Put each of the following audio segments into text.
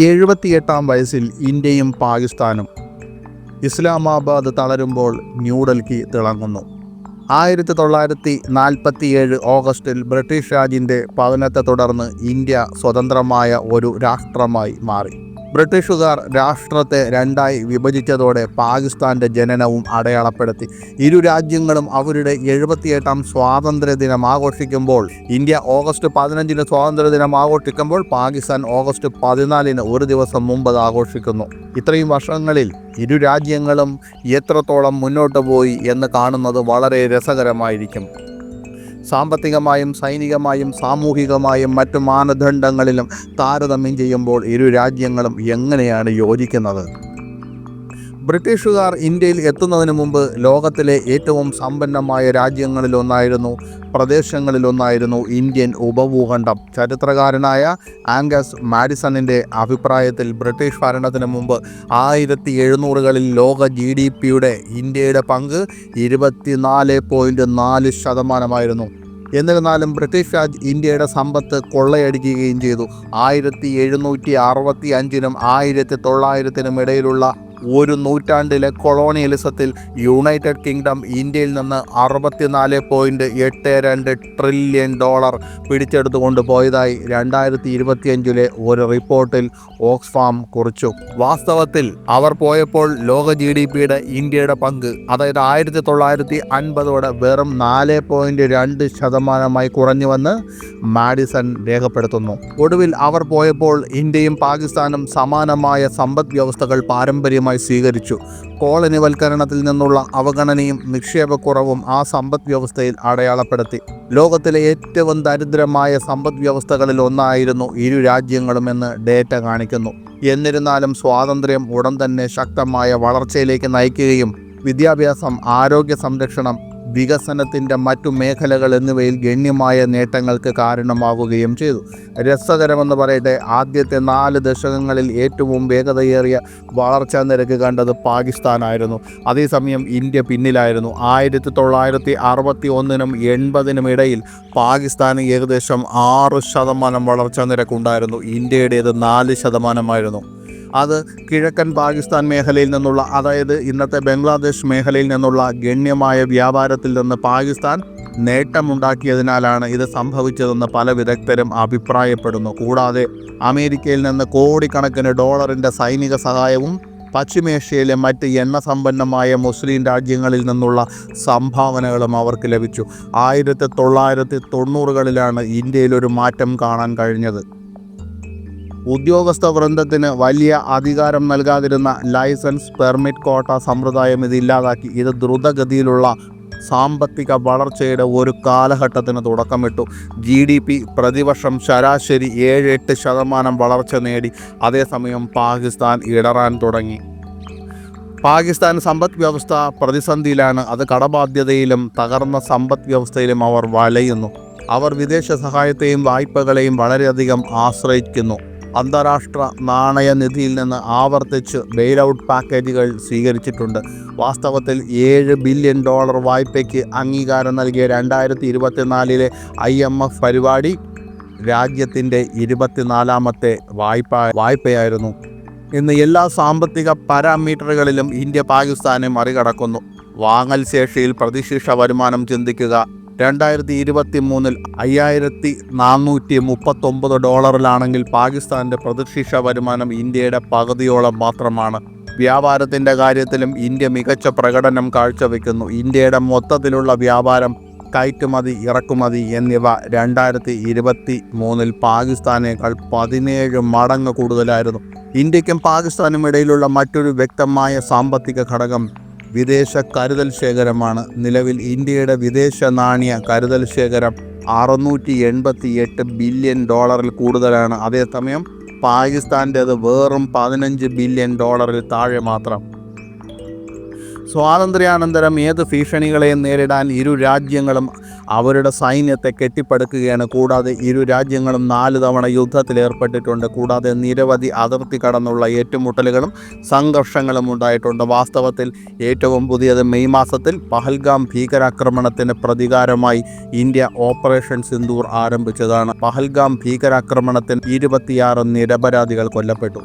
എഴുപത്തിയെട്ടാം വയസ്സിൽ ഇന്ത്യയും പാകിസ്ഥാനും. ഇസ്ലാമാബാദ് തളരുമ്പോൾ ന്യൂഡൽഹി തിളങ്ങുന്നു. 1947 ഓഗസ്റ്റിൽ ബ്രിട്ടീഷ് രാജിൻ്റെ പതനത്തെ തുടർന്ന് ഇന്ത്യ സ്വതന്ത്രമായ ഒരു രാഷ്ട്രമായി മാറി. ബ്രിട്ടീഷുകാർ രാഷ്ട്രത്തെ രണ്ടായി വിഭജിച്ചതോടെ പാകിസ്ഥാൻ്റെ ജനനവും അടയാളപ്പെടുത്തി. ഇരു രാജ്യങ്ങളും അവരുടെ 78ാം സ്വാതന്ത്ര്യ ദിനം ആഘോഷിക്കുമ്പോൾ ഇന്ത്യ ഓഗസ്റ്റ് 15 സ്വാതന്ത്ര്യ ദിനം ആഘോഷിക്കുമ്പോൾ പാകിസ്ഥാൻ ഓഗസ്റ്റ് 14 ഒരു ദിവസം മുമ്പ് ആഘോഷിക്കുന്നു. ഇത്രയും വർഷങ്ങളിൽ ഇരു രാജ്യങ്ങളും എത്രത്തോളം മുന്നോട്ട് പോയി എന്ന് കാണുന്നത് വളരെ രസകരമായിരിക്കും. സാമ്പത്തികമായും സൈനികമായും സാമൂഹികമായും മറ്റു മാനദണ്ഡങ്ങളിലും താരതമ്യം ചെയ്യുമ്പോൾ ഇരു രാജ്യങ്ങളും എങ്ങനെയാണ് യോജിക്കുന്നത്? ബ്രിട്ടീഷുകാർ ഇന്ത്യയിൽ എത്തുന്നതിന് മുമ്പ് ലോകത്തിലെ ഏറ്റവും സമ്പന്നമായ പ്രദേശങ്ങളിലൊന്നായിരുന്നു ഇന്ത്യൻ ഉപഭൂഖണ്ഡം. ചരിത്രകാരനായ ആംഗസ് മാഡിസണിൻ്റെ അഭിപ്രായത്തിൽ ബ്രിട്ടീഷ് ഭരണത്തിന് മുമ്പ് 1700കളിൽ ലോക GDPയുടെ ഇന്ത്യയുടെ പങ്ക് 24.4%. എന്നിരുന്നാലും ബ്രിട്ടീഷ് രാജ് ഇന്ത്യയുടെ സമ്പത്ത് കൊള്ളയടിക്കുകയും ചെയ്തു. 1765 1900 ഇടയിലുള്ള ഒരു നൂറ്റാണ്ടിലെ കൊളോണിയലിസത്തിൽ യുണൈറ്റഡ് കിങ്ഡം ഇന്ത്യയിൽ നിന്ന് $64.82 ട്രില്യൺ പിടിച്ചെടുത്തുകൊണ്ട് പോയതായി 2025 ഒരു റിപ്പോർട്ടിൽ ഓക്സ്ഫാം കുറിച്ചു. വാസ്തവത്തിൽ അവർ പോയപ്പോൾ ലോക GDPയുടെ ഇന്ത്യയുടെ പങ്ക്, അതായത് 1950 വെറും 4.2% കുറഞ്ഞുവെന്ന് മാഡിസൺ രേഖപ്പെടുത്തുന്നു. ഒടുവിൽ അവർ പോയപ്പോൾ ഇന്ത്യയും പാകിസ്ഥാനും സമാനമായ സമ്പദ് വ്യവസ്ഥകൾ പാരമ്പര്യമായി സ്വീകരിച്ചു. കോളനിവൽക്കരണത്തിൽ നിന്നുള്ള അവഗണനയും നിക്ഷേപക്കുറവും ആ സമ്പദ് വ്യവസ്ഥയിൽ അടയാളപ്പെടുത്തി. ലോകത്തിലെ ഏറ്റവും ദരിദ്രമായ സമ്പദ് വ്യവസ്ഥകളിൽ ഒന്നായിരുന്നു ഇരു രാജ്യങ്ങളുമെന്ന് ഡേറ്റ കാണിക്കുന്നു. എന്നിരുന്നാലും സ്വാതന്ത്ര്യം ഉടൻ തന്നെ ശക്തമായ വളർച്ചയിലേക്ക് നയിക്കുകയും വിദ്യാഭ്യാസം, ആരോഗ്യ സംരക്ഷണം, വികസനത്തിൻ്റെ മറ്റു മേഖലകൾ എന്നിവയിൽ ഗണ്യമായ നേട്ടങ്ങൾക്ക് കാരണമാവുകയും ചെയ്തു. രസകരമെന്ന് പറയട്ടെ, ആദ്യത്തെ 4 ദശകങ്ങളിൽ ഏറ്റവും വേഗതയേറിയ വളർച്ചാ നിരക്ക് കണ്ടത് പാകിസ്ഥാനായിരുന്നു. അതേസമയം ഇന്ത്യ പിന്നിലായിരുന്നു. 1961 80 ഇടയിൽ പാകിസ്ഥാന് ഏകദേശം 6% വളർച്ചാ നിരക്കുണ്ടായിരുന്നു. ഇന്ത്യയുടേത് 4%. അത് കിഴക്കൻ പാകിസ്ഥാൻ മേഖലയിൽ നിന്നുള്ള, അതായത് ഇന്നത്തെ ബംഗ്ലാദേശ് മേഖലയിൽ നിന്നുള്ള ഗണ്യമായ വ്യാപാരത്തിൽ നിന്ന് പാകിസ്ഥാൻ നേട്ടമുണ്ടാക്കിയതിനാലാണ് ഇത് സംഭവിച്ചതെന്ന് പല വിദഗ്ധരും അഭിപ്രായപ്പെടുന്നു. കൂടാതെ അമേരിക്കയിൽ നിന്ന് കോടിക്കണക്കിന് ഡോളറിൻ്റെ സൈനിക സഹായവും പശ്ചിമേഷ്യയിലെ മറ്റ് എണ്ണസമ്പന്നമായ മുസ്ലിം രാജ്യങ്ങളിൽ നിന്നുള്ള സംഭാവനകളും അവർക്ക് ലഭിച്ചു. 1990കളിലാണ് ഇന്ത്യയിലൊരു മാറ്റം കാണാൻ കഴിഞ്ഞത്. ഉദ്യോഗസ്ഥ വൃന്ദത്തിന് വലിയ അധികാരം നൽകാതിരുന്ന ലൈസൻസ് പെർമിറ്റ് കോട്ട സമ്പ്രദായം ഇത് ഇല്ലാതാക്കി. ഇത് ദ്രുതഗതിയിലുള്ള സാമ്പത്തിക വളർച്ചയുടെ ഒരു കാലഘട്ടത്തിന് തുടക്കമിട്ടു. GDP പ്രതിവർഷം ശരാശരി 7-8% വളർച്ച നേടി. അതേസമയം പാകിസ്ഥാൻ ഇടറാൻ തുടങ്ങി. പാകിസ്ഥാൻ സമ്പദ് വ്യവസ്ഥ പ്രതിസന്ധിയിലാണ്. അത് കടബാധ്യതയിലും തകർന്ന സമ്പദ് വ്യവസ്ഥയിലും അവർ വലയുന്നു. അവർ വിദേശ സഹായത്തെയും വായ്പകളെയും വളരെയധികം ആശ്രയിക്കുന്നു. അന്താരാഷ്ട്ര നാണയനിധിയിൽ നിന്ന് ആവർത്തിച്ച് ബെയിൽ ഔട്ട് പാക്കേജുകൾ സ്വീകരിച്ചിട്ടുണ്ട്. വാസ്തവത്തിൽ $7 ബില്യൺ വായ്പയ്ക്ക് അംഗീകാരം നൽകിയ 2024 IMF പരിപാടി രാജ്യത്തിൻ്റെ 24ാമത്തെ വായ്പയായിരുന്നു. ഇന്ന് എല്ലാ സാമ്പത്തിക പാരാമീറ്ററുകളിലും ഇന്ത്യ പാകിസ്ഥാനെ മറികടക്കുന്നു. വാങ്ങൽ ശേഷിയിൽ പ്രതിശീർഷ വരുമാനം ചിന്തിക്കുക. 2023 $5,439 പാകിസ്ഥാൻ്റെ പ്രതിശീർഷ വരുമാനം ഇന്ത്യയുടെ പകുതിയോളം മാത്രമാണ്. വ്യാപാരത്തിൻ്റെ കാര്യത്തിലും ഇന്ത്യ മികച്ച പ്രകടനം കാഴ്ചവെക്കുന്നു. ഇന്ത്യയുടെ മൊത്തത്തിലുള്ള വ്യാപാരം, കയറ്റുമതി, ഇറക്കുമതി എന്നിവ 2023 പാകിസ്ഥാനേക്കാൾ 17 മടങ്ങ് കൂടുതലായിരുന്നു. ഇന്ത്യക്കും പാകിസ്ഥാനും ഇടയിലുള്ള മറ്റൊരു വ്യക്തമായ സാമ്പത്തിക ഘടകം വിദേശ കരുതൽ ശേഖരമാണ്. നിലവിൽ ഇന്ത്യയുടെ വിദേശ നാണ്യ കരുതൽ ശേഖരം $688 ബില്യൺ കൂടുതലാണ്. അതേസമയം പാകിസ്ഥാൻ്റേത് വെറും $15 ബില്യൺ താഴെ മാത്രം. സ്വാതന്ത്ര്യാനന്തരം ഏത് ഭീഷണികളെയും നേരിടാൻ ഇരു രാജ്യങ്ങളും അവരുടെ സൈന്യത്തെ കെട്ടിപ്പടുക്കുകയാണ്. കൂടാതെ ഇരു രാജ്യങ്ങളും 4 തവണ യുദ്ധത്തിലേർപ്പെട്ടിട്ടുണ്ട്. കൂടാതെ നിരവധി അതിർത്തി കടന്നുള്ള ഏറ്റുമുട്ടലുകളും സംഘർഷങ്ങളും ഉണ്ടായിട്ടുണ്ട്. വാസ്തവത്തിൽ ഏറ്റവും പുതിയത് മെയ് മാസത്തിൽ പഹൽഗാം ഭീകരാക്രമണത്തിന് പ്രതികാരമായി ഇന്ത്യ ഓപ്പറേഷൻ സിന്ദൂർ ആരംഭിച്ചതാണ്. പഹൽഗാം ഭീകരാക്രമണത്തിൽ 26 നിരപരാധികൾ കൊല്ലപ്പെട്ടു.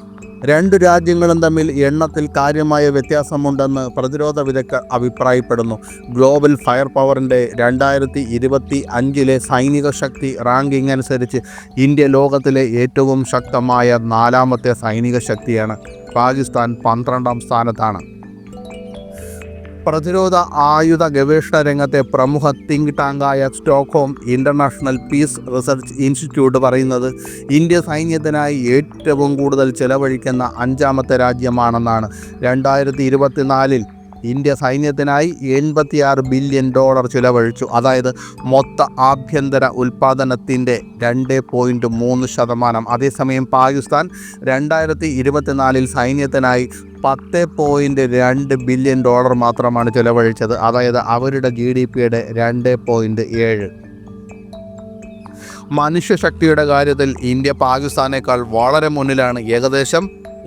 രണ്ടു രാജ്യങ്ങളും തമ്മിൽ എണ്ണത്തിൽ കാര്യമായ വ്യത്യാസമുണ്ടെന്ന് പ്രതിരോധ വിദഗ്ധർ അഭിപ്രായപ്പെടുന്നു. ഗ്ലോബൽ ഫയർ പവറിൻ്റെ 2025 സൈനിക ശക്തി റാങ്കിംഗ് അനുസരിച്ച് ഇന്ത്യ ലോകത്തിലെ ഏറ്റവും ശക്തമായ 4ാമത്തെ സൈനിക ശക്തിയാണ്. പാകിസ്ഥാൻ 12ാം സ്ഥാനത്താണ്. പ്രതിരോധ ആയുധ ഗവേഷണ രംഗത്തെ പ്രമുഖ തിങ്ക് ടാങ്കായ Stockholm international peace research institute പറയുന്നത് ഇന്ത്യ സൈന്യത്തിനായി ഏറ്റവും കൂടുതൽ ചെലവഴിക്കുന്ന 5ാമത്തെ രാജ്യമാണെന്നാണ്. 2024 ഇന്ത്യ സൈന്യത്തിനായി $86 ബില്യൺ ചിലവഴിച്ചു. അതായത് മൊത്ത ആഭ്യന്തര ഉൽപ്പാദനത്തിൻ്റെ 2.3%. അതേസമയം പാകിസ്ഥാൻ 2024 സൈന്യത്തിനായി $10.2 ബില്യൺ മാത്രമാണ് ചിലവഴിച്ചത്. അതായത് അവരുടെ GDPയുടെ 2.7. മനുഷ്യശക്തിയുടെ കാര്യത്തിൽ ഇന്ത്യ പാകിസ്ഥാനേക്കാൾ വളരെ മുന്നിലാണ്. ഏകദേശം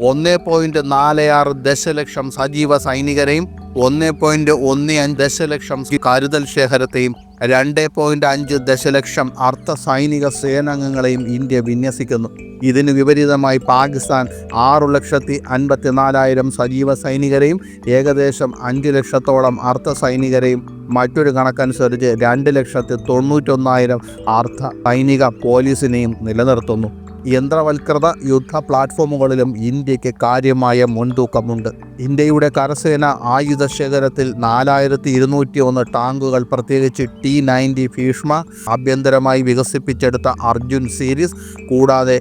1.46 ദശലക്ഷം സജീവ സൈനികരെയും 1.15 ദശലക്ഷം കരുതൽ ശേഖരത്തെയും 2.5 ദശലക്ഷം അർദ്ധ സൈനിക സേനാംഗങ്ങളെയും ഇന്ത്യ വിന്യസിക്കുന്നു. ഇതിനു വിപരീതമായി പാകിസ്ഥാൻ 6,54,000 സജീവ സൈനികരെയും ഏകദേശം 5 ലക്ഷത്തോളം അർദ്ധ സൈനികരെയും മറ്റൊരു കണക്കനുസരിച്ച് 2,91,000 അർദ്ധ സൈനിക പോലീസിനെയും നിലനിർത്തുന്നു. യന്ത്രവൽകൃത യുദ്ധ പ്ലാറ്റ്ഫോമുകളിലും ഇന്ത്യക്ക് കാര്യമായ മുൻതൂക്കമുണ്ട്. ഇന്ത്യയുടെ കരസേന ആയുധ ശേഖരത്തിൽ 4,201 ടാങ്കുകൾ, പ്രത്യേകിച്ച് T-90 ഭീഷ്മ, ആഭ്യന്തരമായി വികസിപ്പിച്ചെടുത്ത അർജുൻ സീരീസ്, കൂടാതെ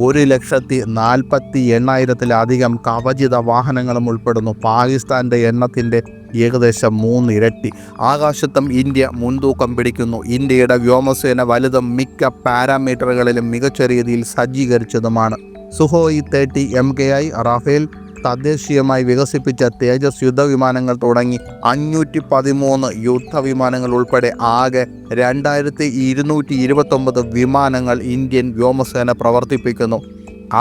1,48,000-ത്തിലധികം കവചിത വാഹനങ്ങളും ഉൾപ്പെടുന്നു. പാകിസ്ഥാൻ്റെ എണ്ണത്തിൻ്റെ ഏകദേശം 3 ഇരട്ടി. ആകാശത്തും ഇന്ത്യ മുൻതൂക്കം പിടിക്കുന്നു. ഇന്ത്യയുടെ വ്യോമസേന വലുതും മിക്ക പാരാമീറ്ററുകളിലും മികച്ച രീതിയിൽ സജ്ജീകരിച്ചതുമാണ്. സുഹോയ് 30 MKI, റാഫേൽ, തദ്ദേശീയമായി വികസിപ്പിച്ച തേജസ് യുദ്ധവിമാനങ്ങൾ തുടങ്ങി 513 യുദ്ധവിമാനങ്ങൾ ഉൾപ്പെടെ ആകെ 2,229 വിമാനങ്ങൾ ഇന്ത്യൻ വ്യോമസേന പ്രവർത്തിപ്പിക്കുന്നു.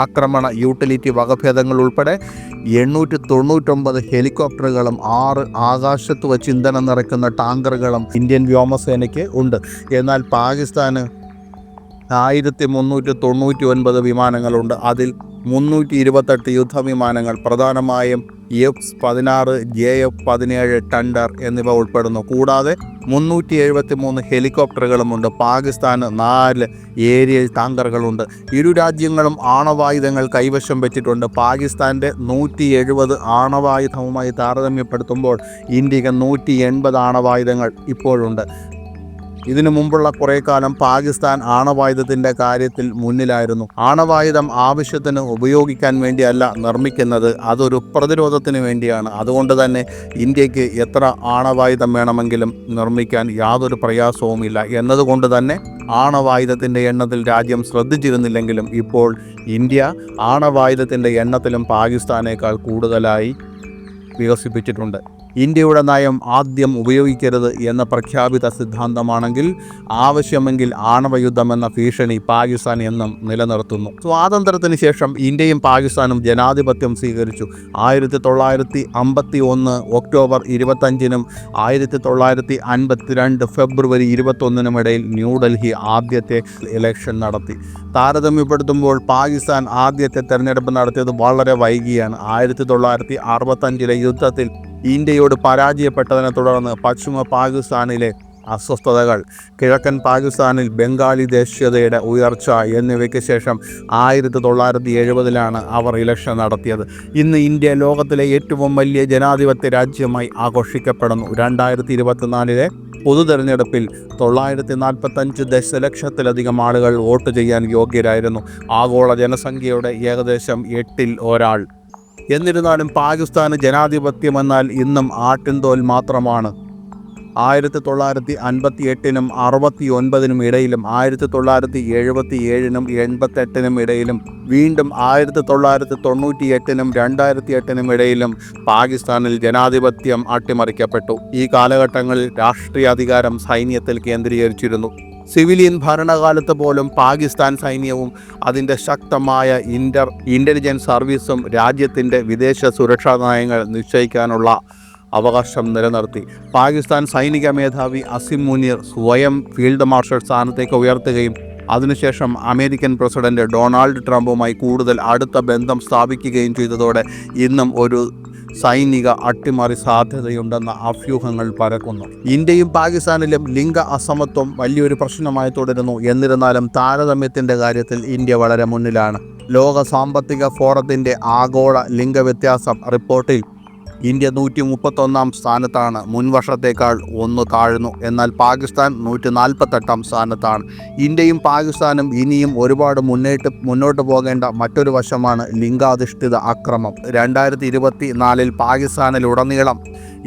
ആക്രമണ യൂട്ടിലിറ്റി വകഭേദങ്ങൾ ഉൾപ്പെടെ 899 ഹെലികോപ്റ്ററുകളും 6 ആകാശത്ത് വച്ച് ഇന്ധനം നിറയ്ക്കുന്ന ടാങ്കറുകളും ഇന്ത്യൻ വ്യോമസേനയ്ക്ക് ഉണ്ട്. എന്നാൽ പാകിസ്ഥാന് 1,399 വിമാനങ്ങളുണ്ട്. അതിൽ 328 യുദ്ധവിമാനങ്ങൾ, പ്രധാനമായും F-16, JF-17 ടണ്ടർ എന്നിവ ഉൾപ്പെടുന്നു. കൂടാതെ 373 ഹെലികോപ്റ്ററുകളുമുണ്ട്. പാകിസ്ഥാന് 4 ഏരിയൽ ടാങ്കറുകളുണ്ട്. ഇരു രാജ്യങ്ങളും ആണവായുധങ്ങൾ കൈവശം വെച്ചിട്ടുണ്ട്. പാകിസ്ഥാൻ്റെ 170 ആണവായുധവുമായി താരതമ്യപ്പെടുത്തുമ്പോൾ ഇന്ത്യക്ക് 180 ആണവായുധങ്ങൾ ഇപ്പോഴുണ്ട്. ഇതിനു മുമ്പുള്ള കുറേ കാലം പാകിസ്ഥാൻ ആണവായുധത്തിൻ്റെ കാര്യത്തിൽ മുന്നിലായിരുന്നു. ആണവായുധം ആവശ്യത്തിന് ഉപയോഗിക്കാൻ വേണ്ടിയല്ല നിർമ്മിക്കുന്നത്, അതൊരു പ്രതിരോധത്തിന് വേണ്ടിയാണ്. അതുകൊണ്ട് തന്നെ ഇന്ത്യക്ക് എത്ര ആണവായുധം വേണമെങ്കിലും നിർമ്മിക്കാൻ യാതൊരു പ്രയാസവുമില്ല. എന്നതുകൊണ്ട് തന്നെ ആണവായുധത്തിൻ്റെ എണ്ണത്തിൽ രാജ്യം ശ്രദ്ധിച്ചിരുന്നില്ലെങ്കിലും ഇപ്പോൾ ഇന്ത്യ ആണവായുധത്തിൻ്റെ എണ്ണത്തിലും പാകിസ്ഥാനേക്കാൾ കൂടുതലായി വികസിപ്പിച്ചിട്ടുണ്ട്. ഇന്ത്യയുടെ നയം ആദ്യം ഉപയോഗിക്കരുത് എന്ന പ്രഖ്യാപിത സിദ്ധാന്തമാണെങ്കിൽ ആവശ്യമെങ്കിൽ ആണവയുദ്ധമെന്ന ഭീഷണി പാകിസ്ഥാൻ എന്നും നിലനിർത്തുന്നു. സ്വാതന്ത്ര്യത്തിന് ശേഷം ഇന്ത്യയും പാകിസ്ഥാനും ജനാധിപത്യം സ്വീകരിച്ചു. 1951 ഒക്ടോബർ 25-നും 1952 ഫെബ്രുവരി 21-നും ഇടയിൽ ന്യൂഡൽഹി ആദ്യത്തെ ഇലക്ഷൻ നടത്തി. താരതമ്യപ്പെടുത്തുമ്പോൾ പാകിസ്ഥാൻ ആദ്യത്തെ തെരഞ്ഞെടുപ്പ് നടത്തിയത് വളരെ വൈകിയാണ്. 1965 യുദ്ധത്തിൽ ഇന്ത്യയോട് പരാജയപ്പെട്ടതിനെ തുടർന്ന് പശ്ചിമ പാകിസ്ഥാനിലെ അസ്വസ്ഥതകൾ, കിഴക്കൻ പാകിസ്ഥാനിൽ ബംഗാളി ദേശീയതയുടെ ഉയർച്ച എന്നിവയ്ക്ക് ശേഷം 1970-ലാണ് അവർ ഇലക്ഷൻ നടത്തിയത്. ഇന്ന് ഇന്ത്യ ലോകത്തിലെ ഏറ്റവും വലിയ ജനാധിപത്യ രാജ്യമായി ആഘോഷിക്കപ്പെടുന്നു. 2024 പൊതു തെരഞ്ഞെടുപ്പിൽ 945 ദശലക്ഷത്തിലധികം ആളുകൾ വോട്ട് ചെയ്യാൻ യോഗ്യരായിരുന്നു. ആഗോള ജനസംഖ്യയുടെ ഏകദേശം 8-ൽ 1. എന്നിരുന്നാലും പാകിസ്ഥാന് ജനാധിപത്യമെന്നാൽ ഇന്നും ആട്ടിൻതോൽ മാത്രമാണ്. 1958-നും 69-നും ഇടയിലും 1977-നും 88-നും ഇടയിലും വീണ്ടും 1998-നും 2008-നും ഇടയിലും പാകിസ്ഥാനിൽ ജനാധിപത്യം അട്ടിമറിക്കപ്പെട്ടു. ഈ കാലഘട്ടങ്ങളിൽ രാഷ്ട്രീയ അധികാരം സൈന്യത്തിൽ കേന്ദ്രീകരിച്ചിരുന്നു. സിവിലിയൻ ഭരണകാലത്ത് പോലും പാകിസ്ഥാൻ സൈന്യവും അതിൻ്റെ ശക്തമായ ഇൻ്റലിജൻസ് സർവീസും രാജ്യത്തിൻ്റെ വിദേശ സുരക്ഷാ നയങ്ങൾ നിശ്ചയിക്കാനുള്ള അവകാശം നിലനിർത്തി. പാകിസ്ഥാൻ സൈനിക മേധാവി അസിം മുനീർ സ്വയം ഫീൽഡ് മാർഷൽ സ്ഥാനത്തേക്ക് ഉയർത്തുകയും അതിനുശേഷം അമേരിക്കൻ പ്രസിഡന്റ് ഡൊണാൾഡ് ട്രംപുമായി കൂടുതൽ അടുത്ത ബന്ധം സ്ഥാപിക്കുകയും ചെയ്തതോടെ ഇന്നും ഒരു സൈനിക അട്ടിമറി സാധ്യതയുണ്ടെന്ന അഭ്യൂഹങ്ങൾ പരക്കുന്നു. ഇന്ത്യയും പാകിസ്ഥാനിലും ലിംഗ അസമത്വം വലിയൊരു പ്രശ്നമായി തുടരുന്നു. എന്നിരുന്നാലും താരതമ്യത്തിൻ്റെ കാര്യത്തിൽ ഇന്ത്യ വളരെ മുന്നിലാണ്. ലോക സാമ്പത്തിക ഫോറത്തിൻ്റെ ആഗോള ലിംഗവ്യത്യാസം റിപ്പോർട്ടിൽ ഇന്ത്യ 131-ം സ്ഥാനത്താണ്. മുൻവർഷത്തേക്കാൾ ഒന്ന് താഴ്ന്നു. എന്നാൽ പാകിസ്ഥാൻ 148-ം സ്ഥാനത്താണ്. ഇന്ത്യയും പാകിസ്ഥാനും ഇനിയും ഒരുപാട് മുന്നോട്ട് പോകേണ്ട മറ്റൊരു വശമാണ് ലിംഗാധിഷ്ഠിത അക്രമം. 2024 പാകിസ്ഥാനിലുടനീളം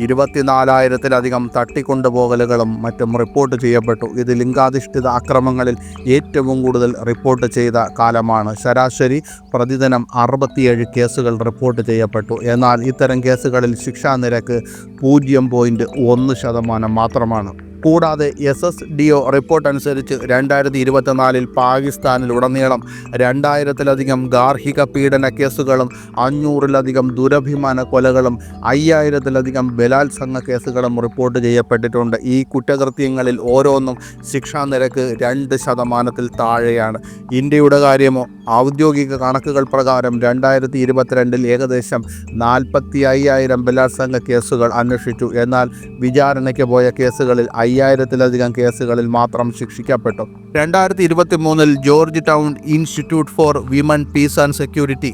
24,000-ത്തിലധികം തട്ടിക്കൊണ്ടുപോകലുകളും മറ്റും റിപ്പോർട്ട് ചെയ്യപ്പെട്ടു. ഇത് ലിംഗാധിഷ്ഠിത അക്രമങ്ങളിൽ ഏറ്റവും കൂടുതൽ റിപ്പോർട്ട് ചെയ്ത കാലമാണ്. ശരാശരി പ്രതിദിനം 67 കേസുകൾ റിപ്പോർട്ട് ചെയ്യപ്പെട്ടു. എന്നാൽ ഇത്തരം കേസുകളിൽ ശിക്ഷാ നിരക്ക് 0.1% മാത്രമാണ്. കൂടാതെ SSDO റിപ്പോർട്ട് അനുസരിച്ച് 2024 പാകിസ്ഥാനിലുടനീളം 2000-ത്തിലധികം ഗാർഹിക പീഡന കേസുകളും 500-ലധികം ദുരഭിമാന കൊലകളും 5000-ത്തിലധികം ബലാത്സംഗ കേസുകളും റിപ്പോർട്ട് ചെയ്യപ്പെട്ടിട്ടുണ്ട്. ഈ കുറ്റകൃത്യങ്ങളിൽ ഓരോന്നും ശിക്ഷാ നിരക്ക് 2%-ൽ താഴെയാണ്. ഇന്ത്യയുടെ കാര്യമോ? ഔദ്യോഗിക കണക്കുകൾ പ്രകാരം 2022 ഏകദേശം 45,000 ബലാത്സംഗ കേസുകൾ അന്വേഷിച്ചു. എന്നാൽ വിചാരണയ്ക്ക് പോയ കേസുകളിൽ 5000-ത്തിലധികം കേസുകളിൽ മാത്രം ശിക്ഷിക്കപ്പെട്ടു. 2023 George town institute for women piece and security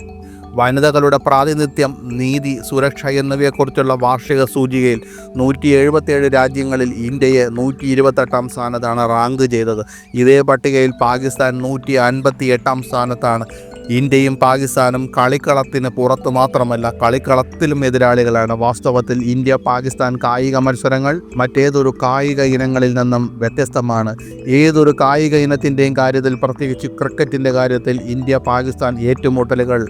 വനിതകളുടെ പ്രാതിനിധ്യം, നീതി, സുരക്ഷ എന്നിവയെക്കുറിച്ചുള്ള വാർഷിക സൂചികയിൽ 177 രാജ്യങ്ങളിൽ ഇന്ത്യയെ 128-ം സ്ഥാനത്താണ് റാങ്ക് ചെയ്തത്. ഇതേ പട്ടികയിൽ പാകിസ്ഥാൻ 158-ം സ്ഥാനത്താണ്. ഇന്ത്യയും പാകിസ്ഥാനും കളിക്കളത്തിന് പുറത്ത് മാത്രമല്ല കളിക്കളത്തിലും എതിരാളികളാണ്. വാസ്തവത്തിൽ ഇന്ത്യ പാകിസ്ഥാൻ കായിക മത്സരങ്ങൾ മറ്റേതൊരു കായിക ഇനങ്ങളിൽ നിന്നും വ്യത്യസ്തമാണ്. ഏതൊരു കായിക ഇനത്തിൻ്റെയും കാര്യത്തിൽ, പ്രത്യേകിച്ച് ക്രിക്കറ്റിൻ്റെ കാര്യത്തിൽ, ഇന്ത്യ പാകിസ്ഥാൻ ഏറ്റുമുട്ടലുകൾ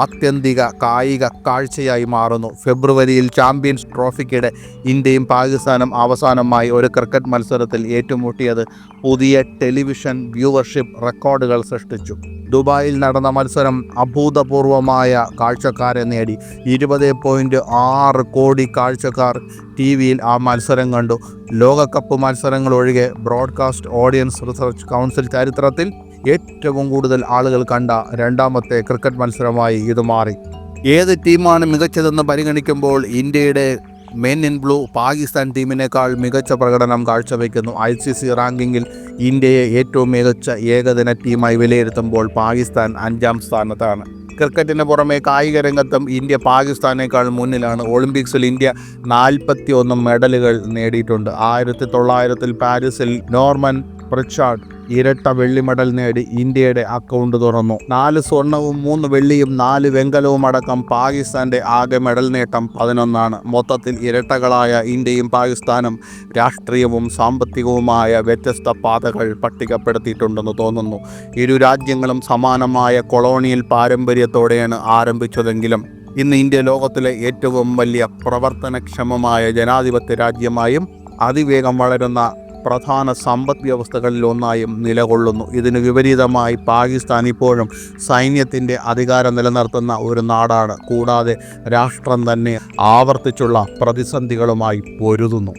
ആത്യന്തിക കായിക കാഴ്ചയായി മാറുന്നു. ഫെബ്രുവരിയിൽ ചാമ്പ്യൻസ് ട്രോഫിക്കിടെ ഇന്ത്യയും പാകിസ്ഥാനും അവസാനമായി ഒരു ക്രിക്കറ്റ് മത്സരത്തിൽ ഏറ്റുമുട്ടിയത് പുതിയ ടെലിവിഷൻ വ്യൂവർഷിപ്പ് റെക്കോർഡുകൾ സൃഷ്ടിച്ചു. ദുബായിൽ നടന്ന മത്സരം അഭൂതപൂർവമായ കാഴ്ചക്കാരെ നേടി. 20.6 കോടി കാഴ്ചക്കാർ TV-യിൽ ആ മത്സരം കണ്ടു. ലോകകപ്പ് മത്സരങ്ങൾ ഒഴികെ ബ്രോഡ്കാസ്റ്റ് ഓഡിയൻസ് റിസർച്ച് കൗൺസിൽ ചരിത്രത്തിൽ ഏറ്റവും കൂടുതൽ ആളുകൾ കണ്ട രണ്ടാമത്തെ ക്രിക്കറ്റ് മത്സരമായി ഇത് മാറി. ഏത് ടീമാണ് മികച്ചതെന്ന് പരിഗണിക്കുമ്പോൾ ഇന്ത്യയുടെ മെൻ ഇൻ ബ്ലൂ പാകിസ്ഥാൻ ടീമിനേക്കാൾ മികച്ച പ്രകടനം കാഴ്ചവെക്കുന്നു. ICC റാങ്കിങ്ങിൽ ഇന്ത്യയെ ഏറ്റവും മികച്ച ഏകദിന ടീമായി വിലയിരുത്തുമ്പോൾ പാകിസ്ഥാൻ 5-ാം സ്ഥാനത്താണ്. ക്രിക്കറ്റിന് പുറമെ കായിക രംഗത്തും ഇന്ത്യ പാകിസ്ഥാനേക്കാൾ മുന്നിലാണ്. ഒളിമ്പിക്സിൽ ഇന്ത്യ 41 മെഡലുകൾ നേടിയിട്ടുണ്ട്. 1900 പാരീസിൽ നോർമൻ പ്രിച്ചാർഡ് ഇരട്ട വെള്ളി മെഡൽ നേടി ഇന്ത്യയുടെ അക്കൗണ്ട് തുറന്നു. 4 സ്വർണവും 3 വെള്ളിയും 4 വെങ്കലവും അടക്കം പാകിസ്ഥാൻ്റെ ആകെ മെഡൽ നേട്ടം 11ആണ്. മൊത്തത്തിൽ ഇരട്ടകളായ ഇന്ത്യയും പാകിസ്ഥാനും രാഷ്ട്രീയവും സാമ്പത്തികവുമായ വ്യത്യസ്ത പാതകൾ പട്ടികപ്പെടുത്തിയിട്ടുണ്ടെന്ന് തോന്നുന്നു. ഇരു രാജ്യങ്ങളും സമാനമായ കൊളോണിയൽ പാരമ്പര്യത്തോടെയാണ് ആരംഭിച്ചതെങ്കിലും ഇന്ന് ഇന്ത്യ ലോകത്തിലെ ഏറ്റവും വലിയ പ്രവർത്തനക്ഷമമായ ജനാധിപത്യ രാജ്യമായും അതിവേഗം വളരുന്ന പ്രധാന സമ്പദ് വ്യവസ്ഥകളിൽ ഒന്നായും നിലകൊള്ളുന്നു. ഇതിന് വിപരീതമായി പാകിസ്ഥാൻ ഇപ്പോഴും സൈന്യത്തിൻ്റെ അധികാരം നിലനിർത്തുന്ന ഒരു നാടാണ്. കൂടാതെ രാഷ്ട്രം തന്നെ ആവർത്തിച്ചുള്ള പ്രതിസന്ധികളുമായി പൊരുതുന്നു.